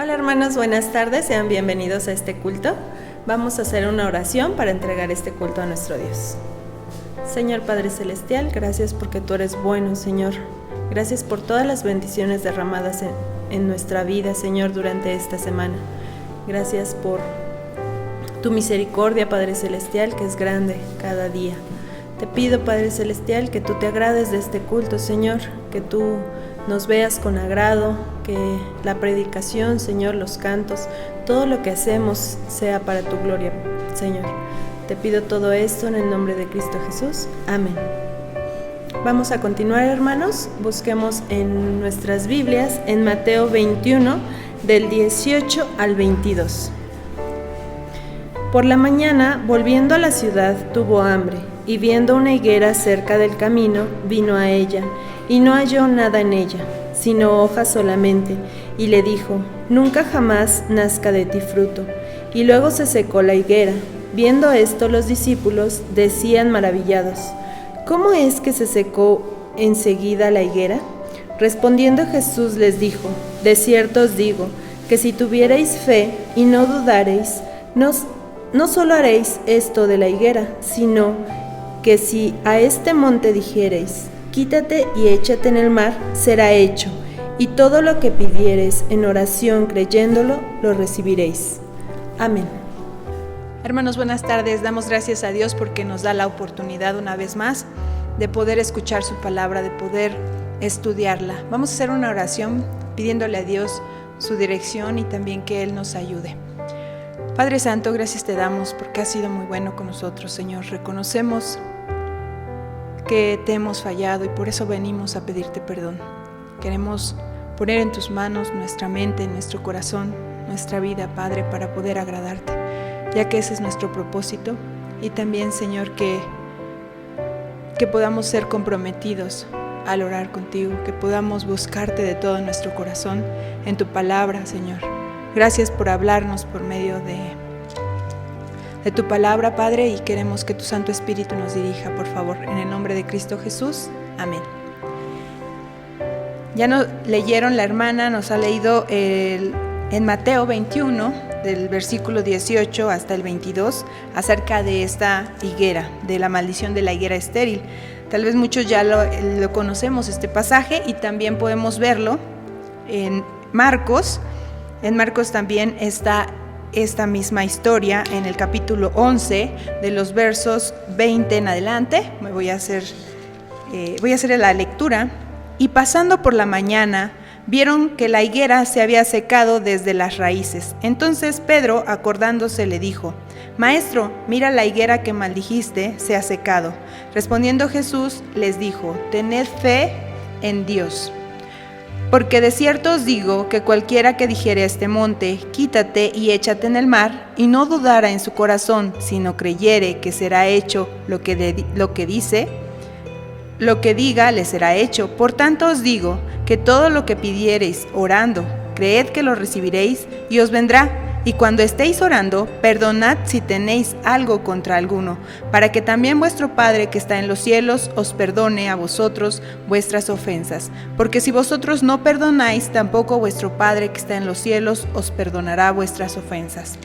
Hola hermanos, buenas tardes, sean bienvenidos a este culto. Vamos a hacer una oración para entregar este culto a nuestro Dios. Señor Padre Celestial, gracias porque tú eres bueno, Señor. Gracias por todas las bendiciones derramadas en nuestra vida, Señor, durante esta semana. Gracias por tu misericordia, Padre Celestial, que es grande cada día. Te pido, Padre Celestial, que tú te agrades de este culto, Señor, que tú nos veas con agrado, que la predicación, Señor, los cantos, todo lo que hacemos sea para tu gloria, Señor. Te pido todo esto en el nombre de Cristo Jesús. Amén. Vamos a continuar, hermanos. Busquemos en nuestras Biblias, en Mateo 21, del 18 al 22. Por la mañana, volviendo a la ciudad, tuvo hambre, y viendo una higuera cerca del camino, vino a ella, y no halló nada en ella, sino hojas solamente, y le dijo: nunca jamás nazca de ti fruto. Y luego se secó la higuera. Viendo esto, los discípulos decían maravillados: ¿cómo es que se secó enseguida la higuera? Respondiendo Jesús les dijo: de cierto os digo, que si tuvierais fe y no dudareis, no solo haréis esto de la higuera, sino que si a este monte dijereis: quítate y échate en el mar, será hecho, y todo lo que pidiereis en oración creyéndolo, lo recibiréis. Amén. Hermanos, buenas tardes. Damos gracias a Dios porque nos da la oportunidad una vez más de poder escuchar su palabra, de poder estudiarla. Vamos a hacer una oración pidiéndole a Dios su dirección y también que Él nos ayude. Padre Santo, gracias te damos porque has sido muy bueno con nosotros, Señor. Reconocemos que te hemos fallado y por eso venimos a pedirte perdón. Queremos poner en tus manos nuestra mente, nuestro corazón, nuestra vida, Padre, para poder agradarte, ya que ese es nuestro propósito. Y también, Señor, que podamos ser comprometidos al orar contigo, que podamos buscarte de todo nuestro corazón en tu palabra, Señor. Gracias por hablarnos por medio de tu palabra, Padre, y queremos que tu Santo Espíritu nos dirija, por favor, en el nombre de Cristo Jesús. Amén. Ya nos leyeron, la hermana nos ha leído en Mateo 21, del versículo 18 hasta el 22, acerca de esta higuera, de la maldición de la higuera estéril. Tal vez muchos ya lo conocemos, este pasaje, y también podemos verlo en Marcos. En Marcos también está esta misma historia en el capítulo 11, de los versos 20 en adelante. Voy a hacer la lectura. Y pasando por la mañana, vieron que la higuera se había secado desde las raíces. Entonces Pedro, acordándose, le dijo: Maestro, mira, la higuera que maldijiste se ha secado. Respondiendo Jesús, les dijo: tened fe en Dios. Porque de cierto os digo que cualquiera que dijere a este monte: quítate y échate en el mar, y no dudara en su corazón, sino creyere que será hecho lo que diga le será hecho. Por tanto os digo que todo lo que pidiereis orando, creed que lo recibiréis y os vendrá. Y cuando estéis orando, perdonad si tenéis algo contra alguno, para que también vuestro Padre que está en los cielos os perdone a vosotros vuestras ofensas. Porque si vosotros no perdonáis, tampoco vuestro Padre que está en los cielos os perdonará vuestras ofensas.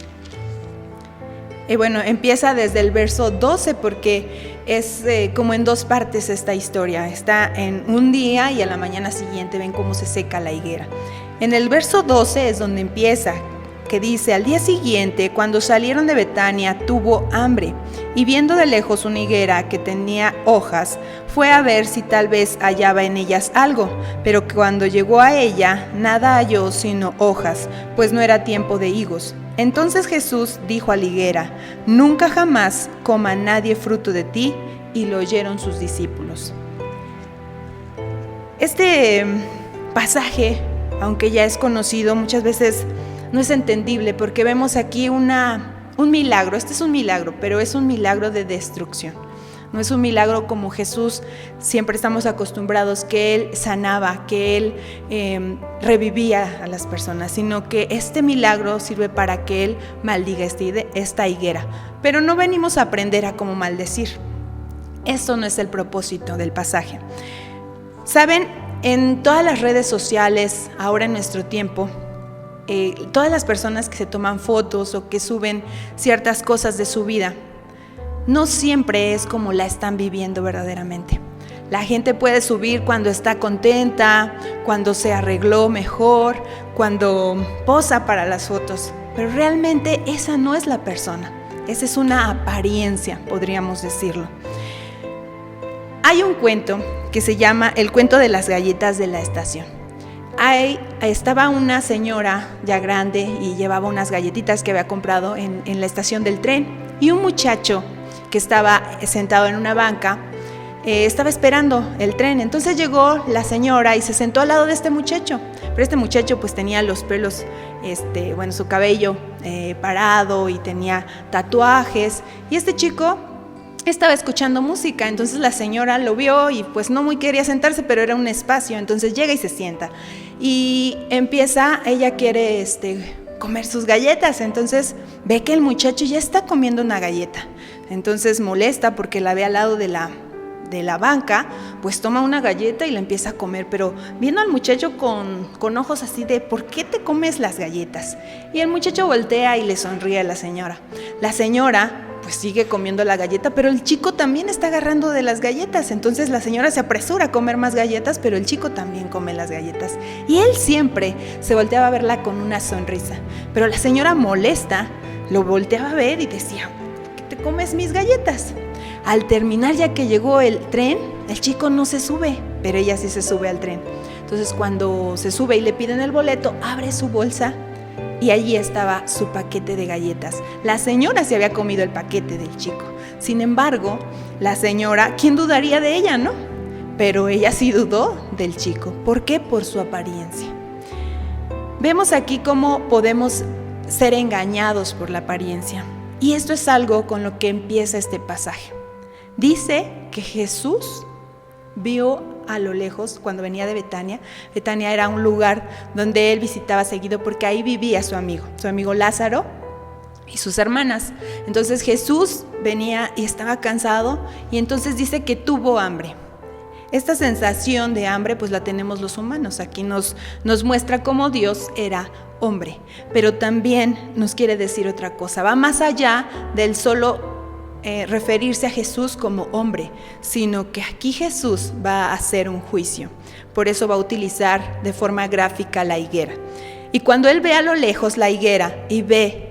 Y bueno, empieza desde el verso 12 porque es como en dos partes esta historia. Está en un día y a la mañana siguiente ven cómo se seca la higuera. En el verso 12 es donde empieza, que dice: al día siguiente, cuando salieron de Betania, tuvo hambre, y viendo de lejos una higuera que tenía hojas, fue a ver si tal vez hallaba en ellas algo, pero cuando llegó a ella, nada halló sino hojas, pues no era tiempo de higos. Entonces Jesús dijo a la higuera: nunca jamás coma nadie fruto de ti, y lo oyeron sus discípulos. Este pasaje, aunque ya es conocido, muchas veces no es entendible porque vemos aquí un milagro. Este es un milagro, pero es un milagro de destrucción. No es un milagro como Jesús siempre estamos acostumbrados, que Él sanaba, que Él revivía a las personas, sino que este milagro sirve para que Él maldiga esta higuera. Pero no venimos a aprender a cómo maldecir. Eso no es el propósito del pasaje. ¿Saben? En todas las redes sociales, ahora en nuestro tiempo, todas las personas que se toman fotos o que suben ciertas cosas de su vida, no siempre es como la están viviendo verdaderamente. La gente puede subir cuando está contenta, cuando se arregló mejor, cuando posa para las fotos, pero realmente esa no es la persona, esa es una apariencia, podríamos decirlo. Hay un cuento que se llama El cuento de las galletas de la estación. Estaba una señora ya grande y llevaba unas galletitas que había comprado en la estación del tren, y un muchacho que estaba sentado en una banca estaba esperando el tren. Entonces llegó la señora y se sentó al lado de este muchacho, pero este muchacho pues tenía los pelos, su cabello parado, y tenía tatuajes, y este chico estaba escuchando música. Entonces la señora lo vio y pues no muy quería sentarse, pero era un espacio, entonces llega y se sienta y ella quiere comer sus galletas. Entonces ve que el muchacho ya está comiendo una galleta, entonces molesta porque la ve al lado de la banca, pues toma una galleta y la empieza a comer, pero viendo al muchacho con ojos así de ¿por qué te comes las galletas? Y el muchacho voltea y le sonríe a la señora. La señora pues sigue comiendo la galleta, pero el chico también está agarrando de las galletas. Entonces la señora se apresura a comer más galletas, pero el chico también come las galletas, y él siempre se volteaba a verla con una sonrisa, pero la señora molesta lo volteaba a ver y decía ¿por qué te comes mis galletas? Al terminar, ya que llegó el tren, el chico no se sube, pero ella sí se sube al tren. Entonces cuando se sube y le piden el boleto, abre su bolsa y allí estaba su paquete de galletas. La señora se había comido el paquete del chico. Sin embargo, la señora, ¿quién dudaría de ella, no? Pero ella sí dudó del chico. ¿Por qué? Por su apariencia. Vemos aquí cómo podemos ser engañados por la apariencia. Y esto es algo con lo que empieza este pasaje. Dice que Jesús vio a lo lejos cuando venía de Betania. Betania era un lugar donde él visitaba seguido porque ahí vivía su amigo Lázaro y sus hermanas. Entonces Jesús venía y estaba cansado, y entonces dice que tuvo hambre. Esta sensación de hambre pues la tenemos los humanos. Aquí nos muestra cómo Dios era hombre, pero también nos quiere decir otra cosa. Va más allá del solo referirse a Jesús como hombre, sino que aquí Jesús va a hacer un juicio. Por eso va a utilizar de forma gráfica la higuera. Y cuando él ve a lo lejos la higuera y ve,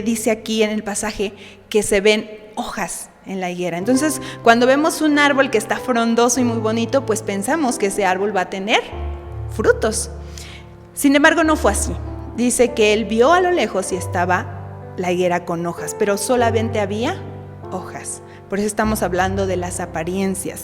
dice aquí en el pasaje, que se ven hojas en la higuera. Entonces, cuando vemos un árbol que está frondoso y muy bonito, pues pensamos que ese árbol va a tener frutos. Sin embargo, no fue así. Dice que él vio a lo lejos y estaba la higuera con hojas, pero solamente había hojas. Por eso estamos hablando de las apariencias.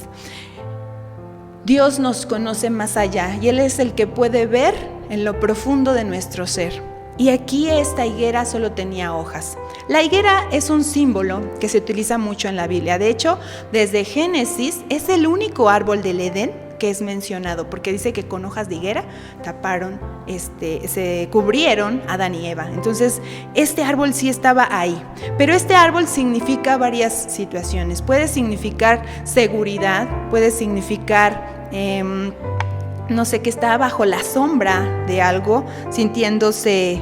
Dios nos conoce más allá, y Él es el que puede ver en lo profundo de nuestro ser. Y aquí esta higuera solo tenía hojas. La higuera es un símbolo que se utiliza mucho en la Biblia. De hecho, desde Génesis es el único árbol del Edén que es mencionado, porque dice que con hojas de higuera se cubrieron Adán y Eva. Entonces, este árbol sí estaba ahí. Pero este árbol significa varias situaciones. Puede significar seguridad, puede significar que está bajo la sombra de algo, sintiéndose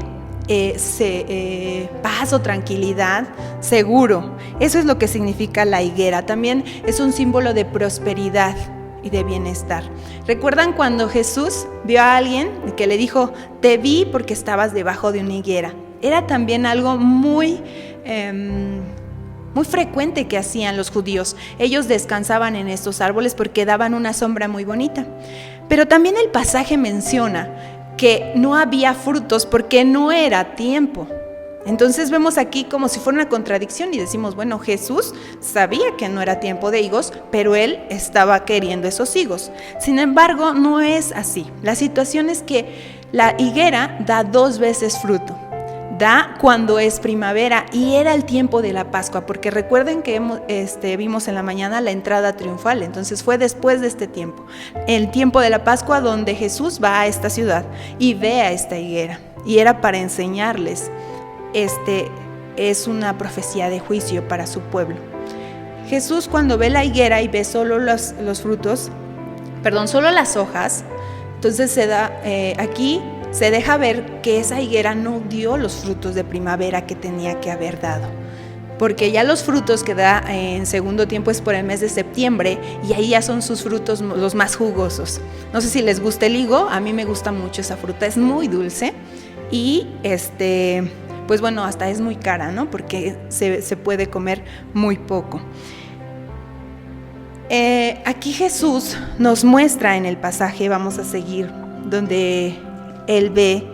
paz o tranquilidad, seguro. Eso es lo que significa la higuera. También es un símbolo de prosperidad y de bienestar. ¿Recuerdan cuando Jesús vio a alguien que le dijo, te vi porque estabas debajo de una higuera? Era también algo muy frecuente que hacían los judíos. Ellos descansaban en estos árboles porque daban una sombra muy bonita. Pero también el pasaje menciona que no había frutos porque no era tiempo. Entonces vemos aquí como si fuera una contradicción y decimos, bueno, Jesús sabía que no era tiempo de higos, pero él estaba queriendo esos higos. Sin embargo, no es así. La situación es que la higuera da 2 veces fruto. Da cuando es primavera, y era el tiempo de la Pascua, porque recuerden que vimos en la mañana la entrada triunfal. Entonces fue después de este tiempo, el tiempo de la Pascua, donde Jesús va a esta ciudad y ve a esta higuera, y era para enseñarles. Es una profecía de juicio para su pueblo. Jesús, cuando ve la higuera y ve solo solo las hojas, entonces se da aquí se deja ver que esa higuera no dio los frutos de primavera que tenía que haber dado. Porque ya los frutos que da en segundo tiempo es por el mes de septiembre y ahí ya son sus frutos los más jugosos. No sé si les gusta el higo, a mí me gusta mucho esa fruta, es muy dulce y pues bueno, hasta es muy cara, ¿no? Porque se puede comer muy poco. Aquí Jesús nos muestra en el pasaje, vamos a seguir, donde Él ve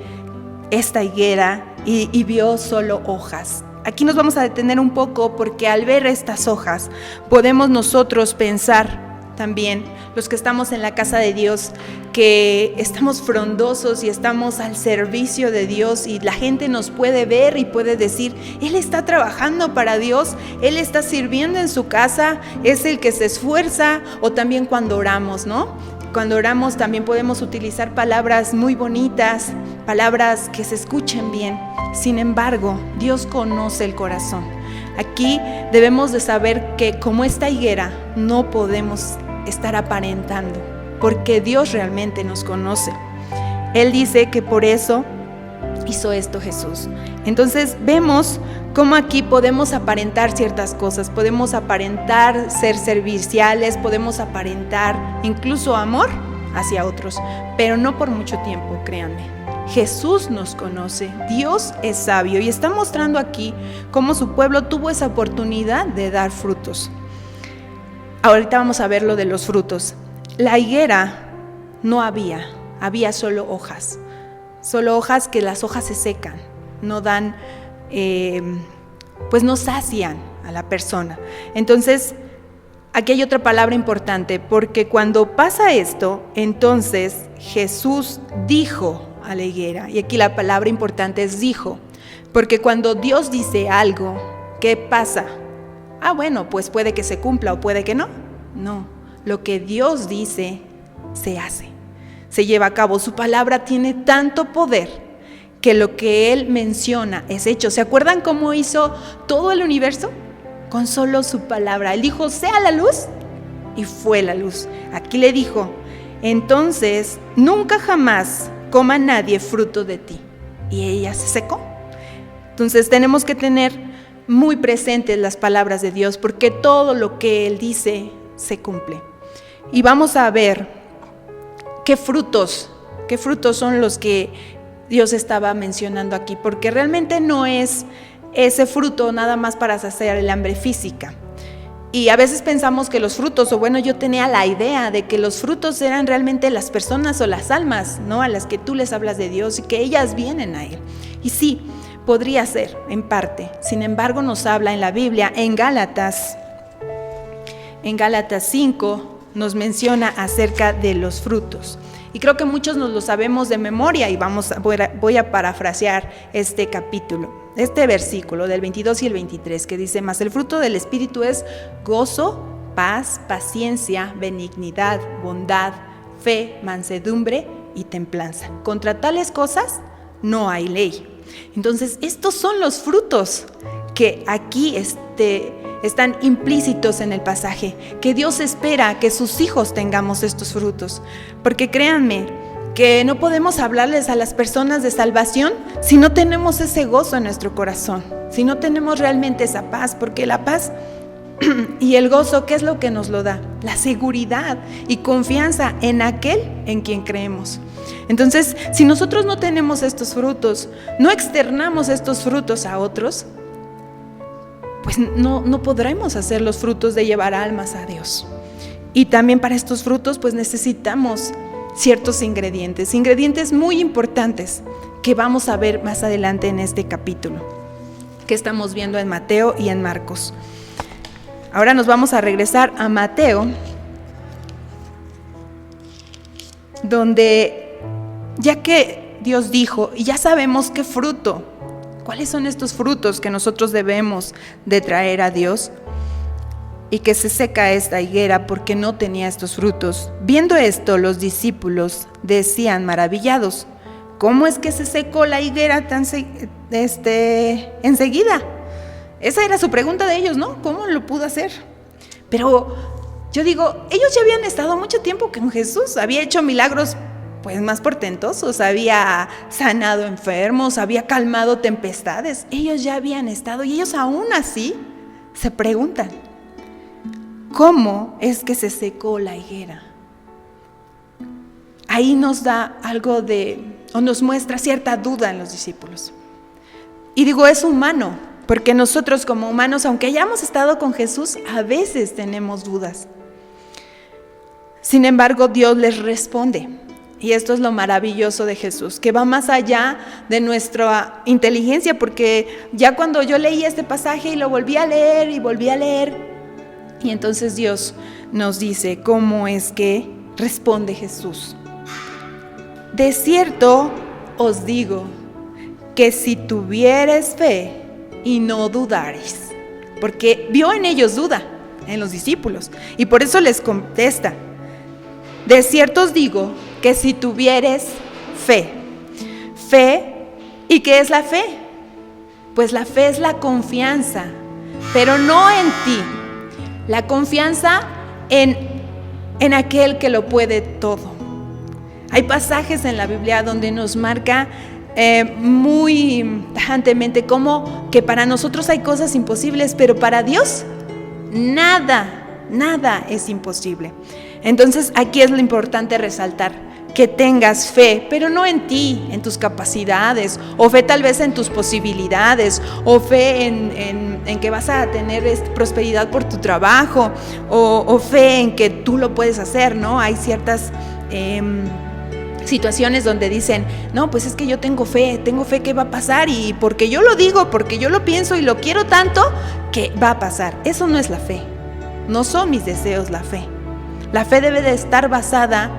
esta higuera y vio solo hojas. Aquí nos vamos a detener un poco porque al ver estas hojas podemos nosotros pensar también, los que estamos en la casa de Dios, que estamos frondosos y estamos al servicio de Dios y la gente nos puede ver y puede decir, Él está trabajando para Dios, Él está sirviendo en su casa, es el que se esfuerza. O también cuando oramos, ¿no? Cuando oramos también podemos utilizar palabras muy bonitas, palabras que se escuchen bien. Sin embargo, Dios conoce el corazón. Aquí debemos de saber que como esta higuera no podemos estar aparentando, porque Dios realmente nos conoce. Él dice que por eso hizo esto Jesús. Entonces vemos cómo aquí podemos aparentar ciertas cosas, podemos aparentar ser serviciales, podemos aparentar incluso amor hacia otros, pero no por mucho tiempo, créanme. Jesús nos conoce, Dios es sabio y está mostrando aquí cómo su pueblo tuvo esa oportunidad de dar frutos. Ahorita vamos a ver lo de los frutos. La higuera no había solo hojas que las hojas se secan, no dan, pues no sacian a la persona. Entonces, aquí hay otra palabra importante, porque cuando pasa esto, entonces Jesús dijo a la higuera, y aquí la palabra importante es dijo, porque cuando Dios dice algo, ¿qué pasa? Bueno, pues puede que se cumpla o puede que no. No, lo que Dios dice se hace, se lleva a cabo. Su palabra tiene tanto poder que lo que Él menciona es hecho. ¿Se acuerdan cómo hizo todo el universo? Con solo su palabra. Él dijo, sea la luz, y fue la luz. Aquí le dijo, entonces nunca jamás coma nadie fruto de ti. Y ella se secó. Entonces tenemos que tener muy presentes las palabras de Dios, porque todo lo que Él dice se cumple. Y vamos a ver qué frutos son los que Dios estaba mencionando aquí, porque realmente no es ese fruto nada más para saciar el hambre física. Y a veces pensamos que los frutos, o bueno, yo tenía la idea de que los frutos eran realmente las personas o las almas, ¿no? A las que tú les hablas de Dios y que ellas vienen a Él. Y sí, podría ser, en parte. Sin embargo, nos habla en la Biblia, en Gálatas 5, nos menciona acerca de los frutos. Y creo que muchos nos lo sabemos de memoria y voy a parafrasear este capítulo, este versículo del 22 y el 23, que dice, mas el fruto del Espíritu es gozo, paz, paciencia, benignidad, bondad, fe, mansedumbre y templanza. Contra tales cosas no hay ley. Entonces, estos son los frutos que aquí están implícitos en el pasaje, que Dios espera que sus hijos tengamos estos frutos. Porque créanme que no podemos hablarles a las personas de salvación si no tenemos ese gozo en nuestro corazón, si no tenemos realmente esa paz, porque la paz y el gozo, ¿qué es lo que nos lo da? La seguridad y confianza en aquel en quien creemos. Entonces, si nosotros no tenemos estos frutos, no externamos estos frutos a otros, pues no podremos hacer los frutos de llevar almas a Dios. Y también para estos frutos pues necesitamos ciertos ingredientes muy importantes que vamos a ver más adelante en este capítulo que estamos viendo en Mateo y en Marcos. Ahora nos vamos a regresar a Mateo, donde ya que Dios dijo y ya sabemos qué fruto, ¿cuáles son estos frutos que nosotros debemos de traer a Dios? Y que se seca esta higuera porque no tenía estos frutos. Viendo esto, los discípulos decían maravillados, ¿cómo es que se secó la higuera tan enseguida? Esa era su pregunta de ellos, ¿no? ¿Cómo lo pudo hacer? Pero yo digo, ellos ya habían estado mucho tiempo con Jesús, había hecho milagros pues más portentosos, había sanado enfermos, había calmado tempestades. Ellos ya habían estado y ellos aún así se preguntan, ¿cómo es que se secó la higuera? Ahí nos da algo o nos muestra cierta duda en los discípulos. Y digo, es humano, porque nosotros como humanos, aunque hayamos estado con Jesús, a veces tenemos dudas. Sin embargo, Dios les responde. Y esto es lo maravilloso de Jesús, que va más allá de nuestra inteligencia, porque ya cuando yo leí este pasaje y lo volví a leer y volví a leer, y entonces Dios nos dice cómo es que responde Jesús. De cierto os digo que si tuviereis fe y no dudareis, porque vio en ellos duda, en los discípulos, y por eso les contesta. De cierto os digo que si tuvieres fe. ¿Y qué es la fe? Pues la fe es la confianza, pero no en ti. La confianza en aquel que lo puede todo. Hay pasajes en la Biblia donde nos marca muy tajantemente como que para nosotros hay cosas imposibles, pero para Dios nada es imposible. Entonces aquí es lo importante resaltar, que tengas fe, pero no en ti, en tus capacidades, o fe tal vez en tus posibilidades, o fe en que vas a tener prosperidad por tu trabajo, o fe en que tú lo puedes hacer, ¿no? Hay ciertas situaciones donde dicen, no, pues es que yo tengo fe que va a pasar, y porque yo lo digo, porque yo lo pienso y lo quiero tanto, que va a pasar. Eso no es la fe, no son mis deseos la fe. La fe debe de estar basada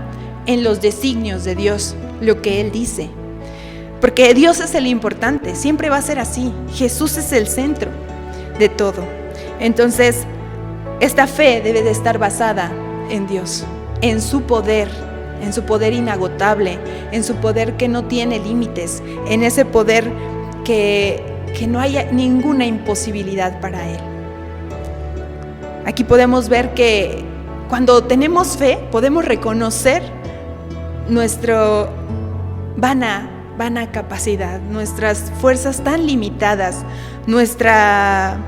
en los designios de Dios, lo que Él dice. Porque Dios es el importante, siempre va a ser así. Jesús es el centro de todo. Entonces, esta fe debe de estar basada en Dios, en su poder inagotable, en su poder que no tiene límites, en ese poder que no haya ninguna imposibilidad para Él. Aquí podemos ver que cuando tenemos fe, podemos reconocer nuestra vana capacidad, nuestras fuerzas tan limitadas, nuestra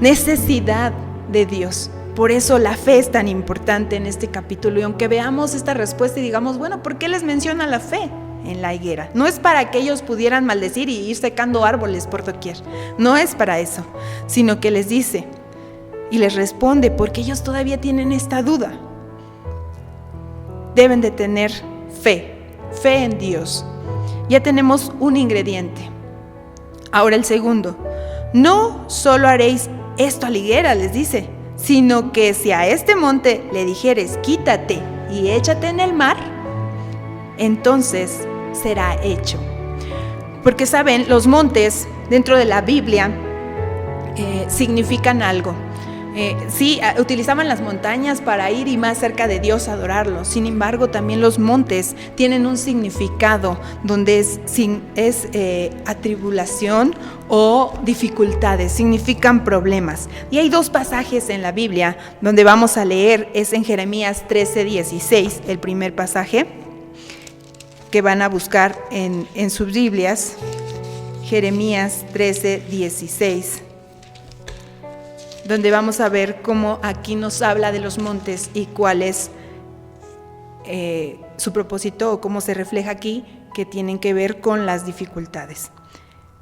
necesidad de Dios. Por eso la fe es tan importante en este capítulo. Y aunque veamos esta respuesta y digamos, bueno, ¿por qué les menciona la fe en la higuera? No es para que ellos pudieran maldecir y ir secando árboles por doquier. No es para eso, sino que les dice y les responde porque ellos todavía tienen esta duda. Deben de tener fe en Dios. Ya tenemos un ingrediente. Ahora el segundo. No solo haréis esto a la higuera, les dice, sino que si a este monte le dijeres, quítate y échate en el mar, entonces será hecho. Porque saben, los montes dentro de la Biblia significan algo. Sí, utilizaban las montañas para ir y más cerca de Dios a adorarlo. Sin embargo, también los montes tienen un significado donde es atribulación o dificultades, significan problemas. Y hay dos pasajes en la Biblia donde vamos a leer, es en Jeremías 13:16, el primer pasaje que van a buscar en sus Biblias, Jeremías 13:16. Donde vamos a ver cómo aquí nos habla de los montes y cuál es su propósito o cómo se refleja aquí, que tienen que ver con las dificultades.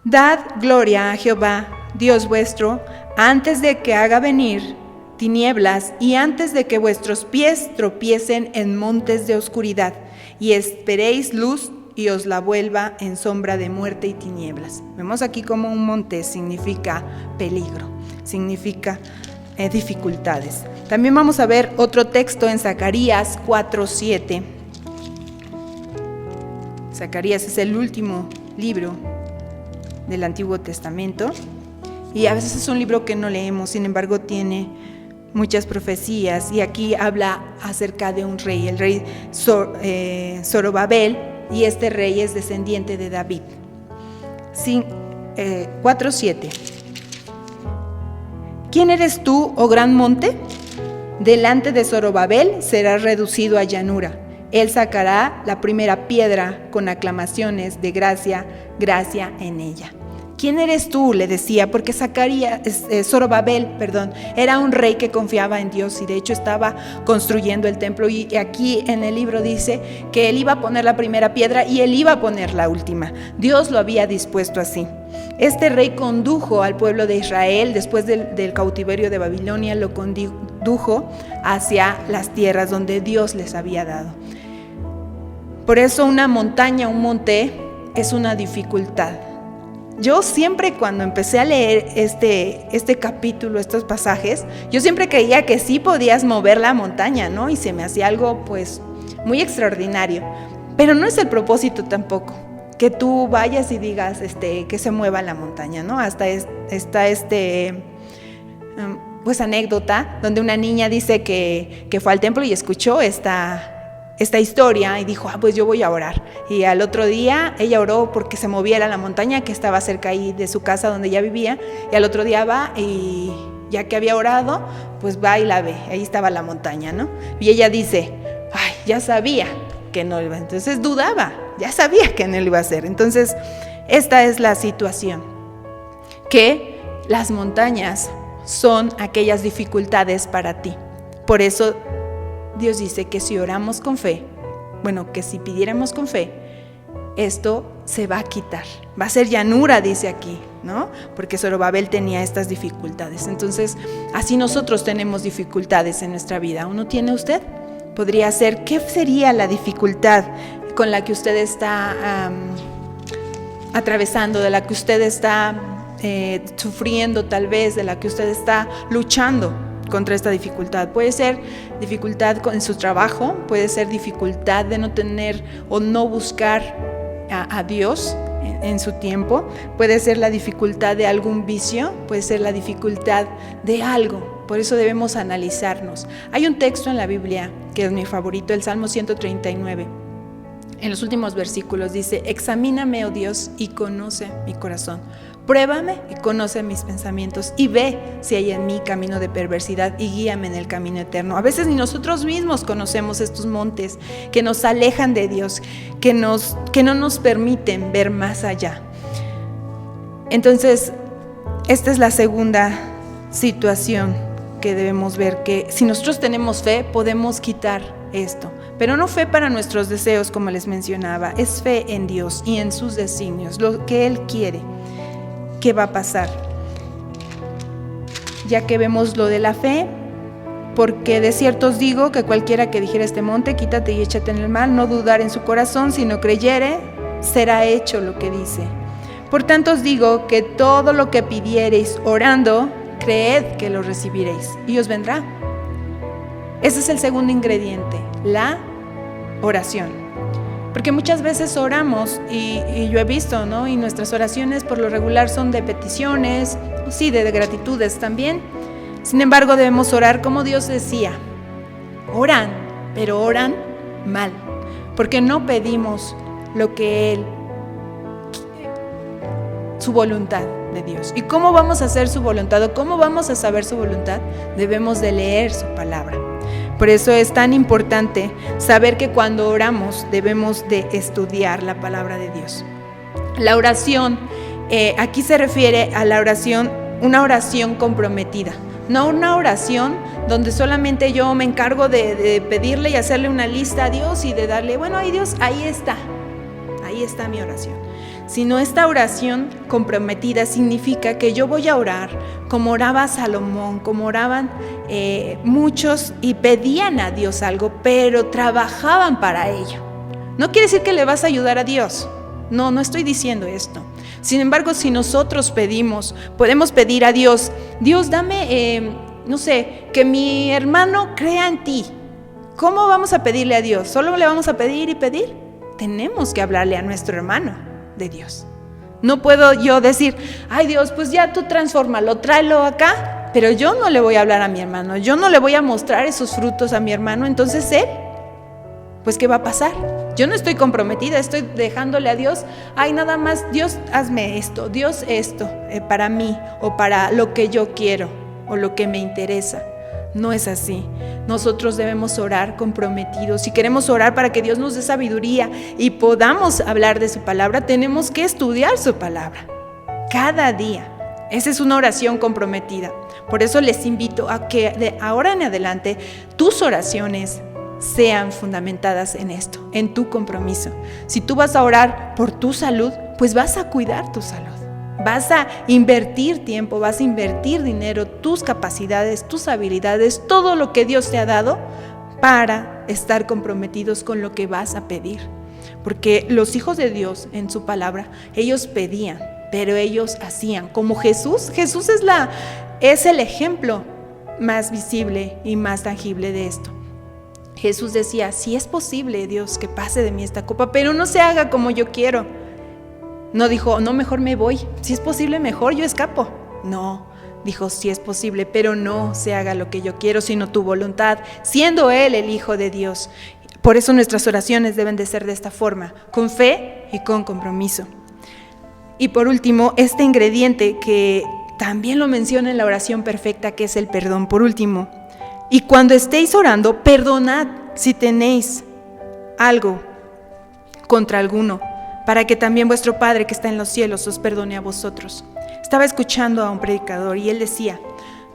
Dad gloria a Jehová, Dios vuestro, antes de que haga venir tinieblas y antes de que vuestros pies tropiecen en montes de oscuridad, y esperéis luz y os la vuelva en sombra de muerte y tinieblas. Vemos aquí como un monte significa peligro, significa dificultades. También vamos a ver otro texto en Zacarías 4:7. Zacarías es el último libro del Antiguo Testamento y a veces es un libro que no leemos, sin embargo tiene muchas profecías, y aquí habla acerca de un rey, el rey Zorobabel, y este rey es descendiente de David. 4:7. ¿Quién eres tú, oh gran monte? Delante de Zorobabel serás reducido a llanura, Él sacará la primera piedra con aclamaciones de gracia, gracia en ella. ¿Quién eres tú?, le decía, porque Zorobabel, era un rey que confiaba en Dios y de hecho estaba construyendo el templo, y aquí en el libro dice que él iba a poner la primera piedra y él iba a poner la última. Dios lo había dispuesto así. Este rey condujo al pueblo de Israel después del cautiverio de Babilonia, lo condujo hacia las tierras donde Dios les había dado. Por eso una montaña, un monte, es una dificultad. Yo siempre, cuando empecé a leer este capítulo, estos pasajes, yo siempre creía que sí podías mover la montaña, ¿no? Y se me hacía algo pues muy extraordinario. Pero no es el propósito tampoco, que tú vayas y digas que se mueva la montaña, ¿no? Hasta está pues anécdota donde una niña dice que fue al templo y escuchó esta historia y dijo, pues yo voy a orar. Y al otro día ella oró porque se moviera la montaña que estaba cerca ahí de su casa donde ella vivía, y al otro día va y ya que había orado, pues va y la ve, ahí estaba la montaña, ¿no? Y ella dice, ya sabía que no iba, entonces dudaba, ya sabía que no lo iba a hacer. Entonces esta es la situación, que las montañas son aquellas dificultades para ti. Por eso Dios dice que si oramos con fe, que si pidiéramos con fe, esto se va a quitar. Va a ser llanura, dice aquí, ¿no? Porque Zorobabel tenía estas dificultades. Entonces, así nosotros tenemos dificultades en nuestra vida. ¿Uno tiene usted? Podría ser, ¿qué sería la dificultad con la que usted está atravesando, de la que usted está sufriendo tal vez, de la que usted está luchando contra esta dificultad? Puede ser dificultad en su trabajo, puede ser dificultad de no tener o no buscar a Dios en su tiempo, puede ser la dificultad de algún vicio, puede ser la dificultad de algo. Por eso debemos analizarnos. Hay un texto en la Biblia que es mi favorito, el Salmo 139. En los últimos versículos dice: examíname, oh Dios, y conoce mi corazón. Pruébame y conoce mis pensamientos y ve si hay en mí camino de perversidad y guíame en el camino eterno. A veces ni nosotros mismos conocemos estos montes que nos alejan de Dios, que no nos permiten ver más allá. Entonces, esta es la segunda situación que debemos ver, que si nosotros tenemos fe, podemos quitar esto. Pero no fe para nuestros deseos, como les mencionaba, es fe en Dios y en sus designios, lo que Él quiere que va a pasar. Ya que vemos lo de la fe, porque de cierto os digo que cualquiera que dijera a este monte, quítate y échate en el mar, no dudar en su corazón, sino creyere, será hecho lo que dice. Por tanto os digo que todo lo que pidiereis orando, creed que lo recibiréis y os vendrá. Ese es el segundo ingrediente, la oración. Porque muchas veces oramos y yo he visto, ¿no? Y nuestras oraciones por lo regular son de peticiones, sí, de gratitudes también. Sin embargo, debemos orar como Dios decía. Oran, pero oran mal, porque no pedimos lo que Él, su voluntad de Dios. ¿Y cómo vamos a hacer su voluntad o cómo vamos a saber su voluntad? Debemos de leer su palabra. Por eso es tan importante saber que cuando oramos debemos de estudiar la palabra de Dios. La oración, aquí se refiere a la oración, una oración comprometida, no una oración donde solamente yo me encargo de pedirle y hacerle una lista a Dios y de darle, bueno, ay Dios, ahí está mi oración. Sino esta oración comprometida significa que yo voy a orar como oraba Salomón, como oraban muchos y pedían a Dios algo, pero trabajaban para ello. No quiere decir que le vas a ayudar a Dios, no estoy diciendo esto. Sin embargo, si nosotros pedimos, podemos pedir a Dios, Dios dame, que mi hermano crea en ti. ¿Cómo vamos a pedirle a Dios? ¿Solo le vamos a pedir y pedir? Tenemos que hablarle a nuestro hermano de Dios. No puedo yo decir, ay Dios, pues ya tú transfórmalo, tráelo acá, pero yo no le voy a hablar a mi hermano, yo no le voy a mostrar esos frutos a mi hermano, entonces él, pues ¿qué va a pasar? Yo no estoy comprometida, estoy dejándole a Dios, ay nada más, Dios hazme esto, Dios esto, para mí o para lo que yo quiero o lo que me interesa. No es así. Nosotros debemos orar comprometidos. Si queremos orar para que Dios nos dé sabiduría y podamos hablar de su palabra, tenemos que estudiar su palabra cada día. Esa es una oración comprometida. Por eso les invito a que de ahora en adelante tus oraciones sean fundamentadas en esto, en tu compromiso. Si tú vas a orar por tu salud, pues vas a cuidar tu salud. Vas a invertir tiempo, vas a invertir dinero, tus capacidades, tus habilidades, todo lo que Dios te ha dado para estar comprometidos con lo que vas a pedir. Porque los hijos de Dios en su palabra, ellos pedían, pero ellos hacían. Como Jesús es el ejemplo más visible y más tangible de esto. Jesús decía, si es posible, Dios, que pase de mí esta copa, pero no se haga como yo quiero. No dijo, no, mejor me voy. Si es posible, mejor yo escapo. No, dijo, si es posible, pero no se haga lo que yo quiero, sino tu voluntad, siendo Él el Hijo de Dios. Por eso nuestras oraciones deben de ser de esta forma, con fe y con compromiso. Y por último, este ingrediente que también lo menciona en la oración perfecta, que es el perdón. Por último, y cuando estéis orando, perdonad si tenéis algo contra alguno, para que también vuestro Padre que está en los cielos os perdone a vosotros. Estaba escuchando a un predicador y él decía,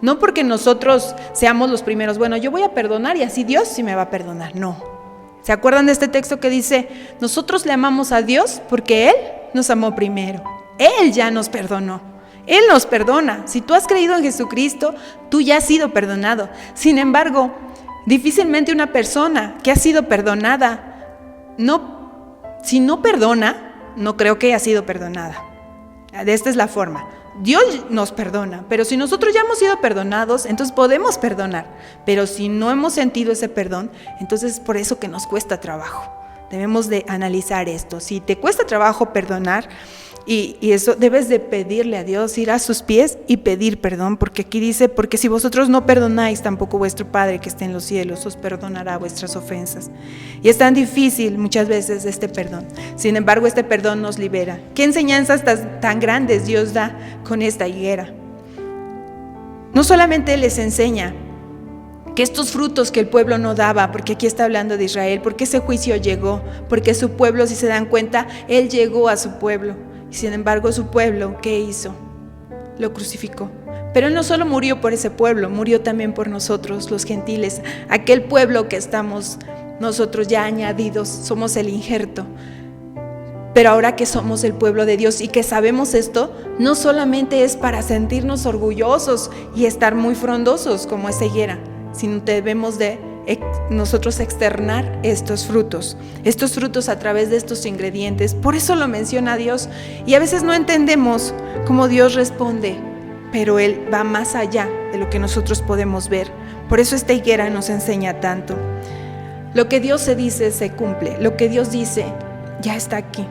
no porque nosotros seamos los primeros, bueno, yo voy a perdonar y así Dios sí me va a perdonar. No. ¿Se acuerdan de este texto que dice, nosotros le amamos a Dios porque Él nos amó primero? Él ya nos perdonó. Él nos perdona. Si tú has creído en Jesucristo, tú ya has sido perdonado. Sin embargo, difícilmente una persona que ha sido perdonada, si no perdona, no creo que haya sido perdonada. Esta es la forma. Dios nos perdona, pero si nosotros ya hemos sido perdonados, entonces podemos perdonar. Pero si no hemos sentido ese perdón, entonces es por eso que nos cuesta trabajo. Debemos de analizar esto. Si te cuesta trabajo perdonar, y eso debes de pedirle a Dios, ir a sus pies y pedir perdón, porque aquí dice, porque si vosotros no perdonáis, tampoco vuestro Padre que está en los cielos os perdonará vuestras ofensas. Y es tan difícil muchas veces este perdón. Sin embargo, este perdón nos libera. ¿Qué enseñanzas tan grandes Dios da con esta higuera? No solamente les enseña que estos frutos que el pueblo no daba, porque aquí está hablando de Israel, porque ese juicio llegó, porque su pueblo, si se dan cuenta, Él llegó a su pueblo. Sin embargo, su pueblo, ¿qué hizo? Lo crucificó. Pero Él no solo murió por ese pueblo, murió también por nosotros, los gentiles, aquel pueblo que estamos nosotros ya añadidos, somos el injerto. Pero ahora que somos el pueblo de Dios y que sabemos esto, no solamente es para sentirnos orgullosos y estar muy frondosos como esa higuera, sino debemos de nosotros externar estos frutos a través de estos ingredientes. Por eso lo menciona Dios y a veces no entendemos cómo Dios responde, pero Él va más allá de lo que nosotros podemos ver. Por eso esta higuera nos enseña tanto. Lo que Dios se dice se cumple, lo que Dios dice ya está aquí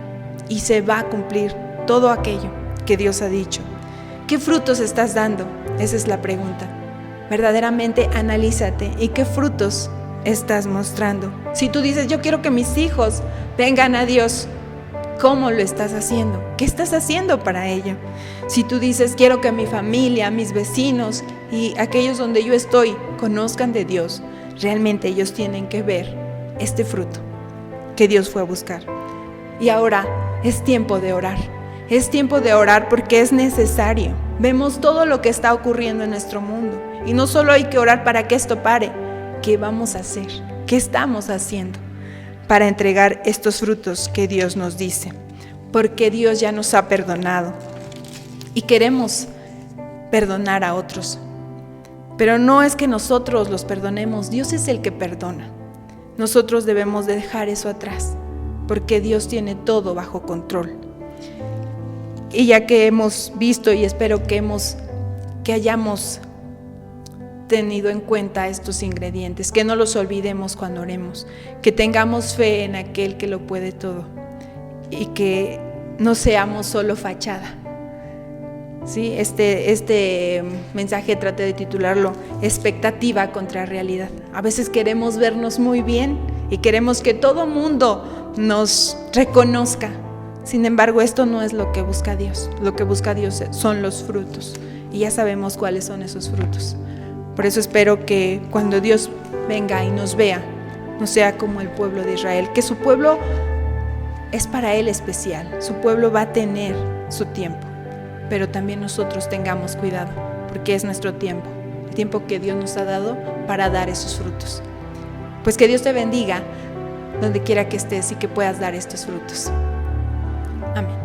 y se va a cumplir todo aquello que Dios ha dicho. ¿Qué frutos estás dando? Esa es la pregunta. Verdaderamente analízate y qué frutos estás mostrando. Si tú dices, yo quiero que mis hijos vengan a Dios, ¿cómo lo estás haciendo? ¿Qué estás haciendo para ello? Si tú dices, quiero que mi familia, mis vecinos y aquellos donde yo estoy conozcan de Dios, realmente ellos tienen que ver este fruto que Dios fue a buscar. Y ahora es tiempo de orar. Es tiempo de orar porque es necesario. Vemos todo lo que está ocurriendo en nuestro mundo. Y no solo hay que orar para que esto pare. ¿Qué vamos a hacer? ¿Qué estamos haciendo para entregar estos frutos que Dios nos dice? Porque Dios ya nos ha perdonado y queremos perdonar a otros. Pero no es que nosotros los perdonemos, Dios es el que perdona. Nosotros debemos de dejar eso atrás, porque Dios tiene todo bajo control. Y ya que hemos visto y espero que hayamos tenido en cuenta estos ingredientes, que no los olvidemos cuando oremos, que tengamos fe en aquel que lo puede todo y que no seamos solo fachada. ¿Sí? Este mensaje traté de titularlo expectativa contra realidad. A veces queremos vernos muy bien y queremos que todo mundo nos reconozca. Sin embargo, esto no es lo que busca Dios. Lo que busca Dios son los frutos y ya sabemos cuáles son esos frutos. Por eso espero que cuando Dios venga y nos vea, no sea como el pueblo de Israel, que su pueblo es para Él especial, su pueblo va a tener su tiempo, pero también nosotros tengamos cuidado, porque es nuestro tiempo, el tiempo que Dios nos ha dado para dar esos frutos. Pues que Dios te bendiga donde quiera que estés y que puedas dar estos frutos. Amén.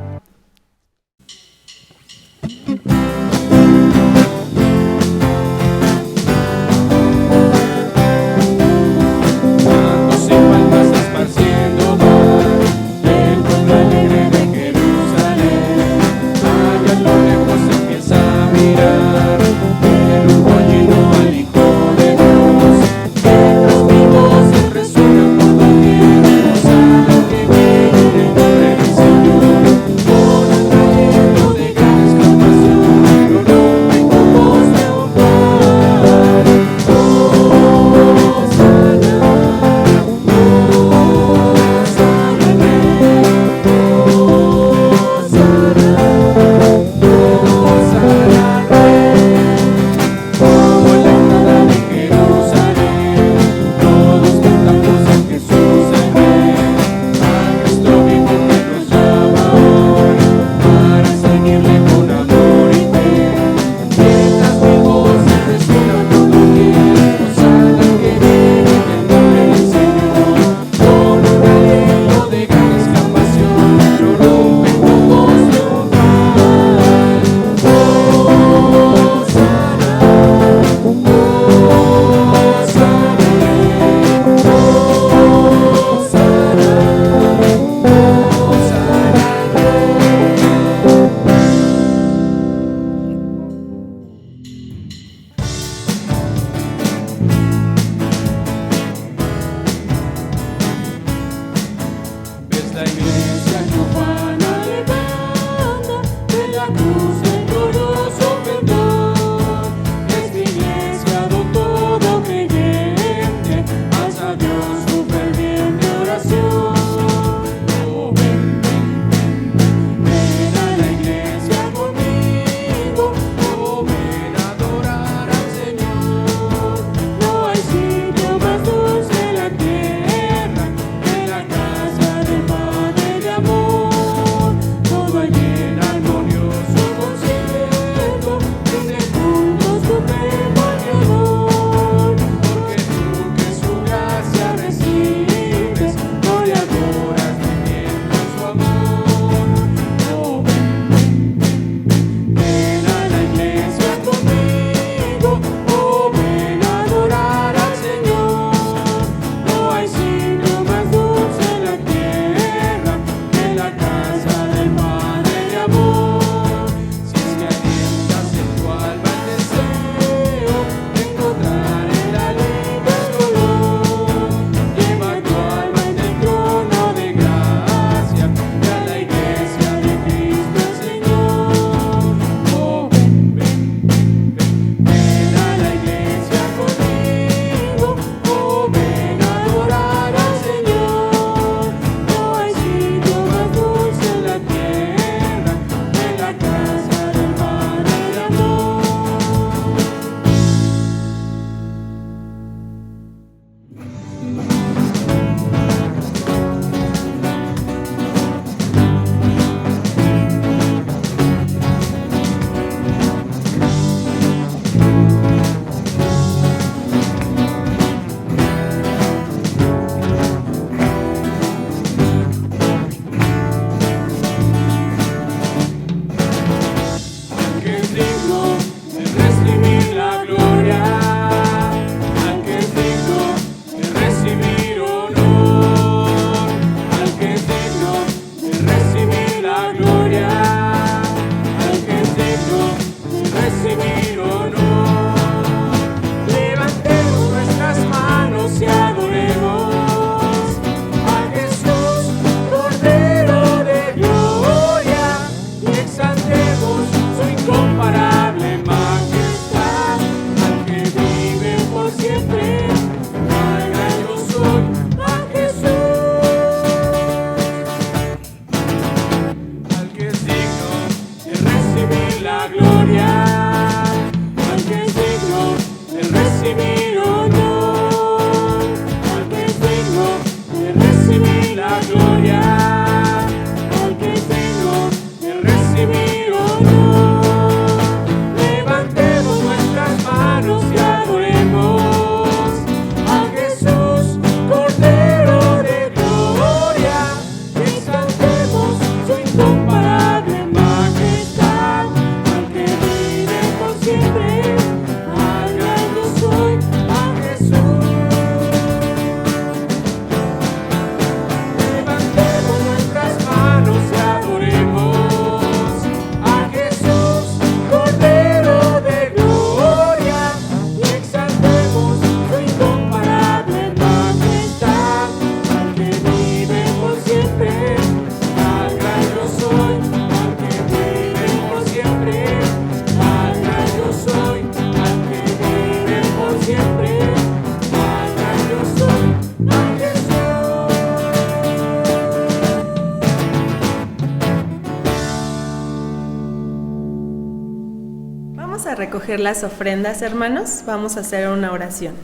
recoger las ofrendas, hermanos. Vamos a hacer una oración.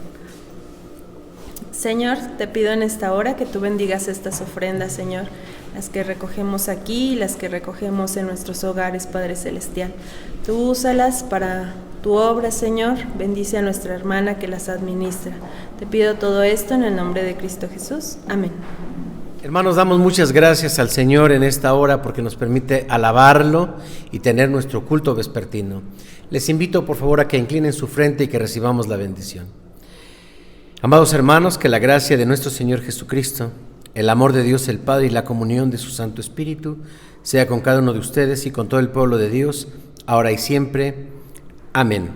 Señor, te pido en esta hora que tú bendigas estas ofrendas, Señor, las que recogemos aquí y las que recogemos en nuestros hogares, Padre Celestial. Tú úsalas para tu obra, Señor. Bendice a nuestra hermana que las administra. Te pido todo esto en el nombre de Cristo Jesús. Amén. Hermanos, damos muchas gracias al Señor en esta hora porque nos permite alabarlo y tener nuestro culto vespertino. Les invito por favor a que inclinen su frente y que recibamos la bendición. Amados hermanos, que la gracia de nuestro Señor Jesucristo, el amor de Dios el Padre y la comunión de su Santo Espíritu sea con cada uno de ustedes y con todo el pueblo de Dios, ahora y siempre. Amén.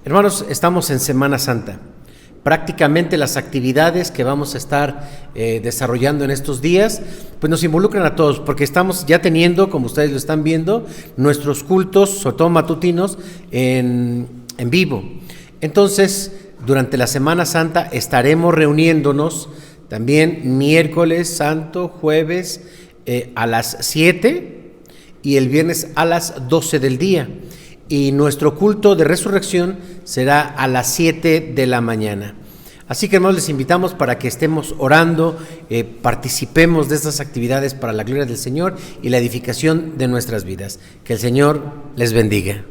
Hermanos, estamos en Semana Santa. Prácticamente las actividades que vamos a estar desarrollando en estos días, pues nos involucran a todos, porque estamos ya teniendo, como ustedes lo están viendo, nuestros cultos, sobre todo matutinos, en vivo. Entonces, durante la Semana Santa estaremos reuniéndonos también miércoles santo, jueves a las 7 y el viernes a las 12 del día. Y nuestro culto de resurrección será a las 7 de la mañana. Así que hermanos, les invitamos para que estemos orando, participemos de estas actividades para la gloria del Señor y la edificación de nuestras vidas. Que el Señor les bendiga.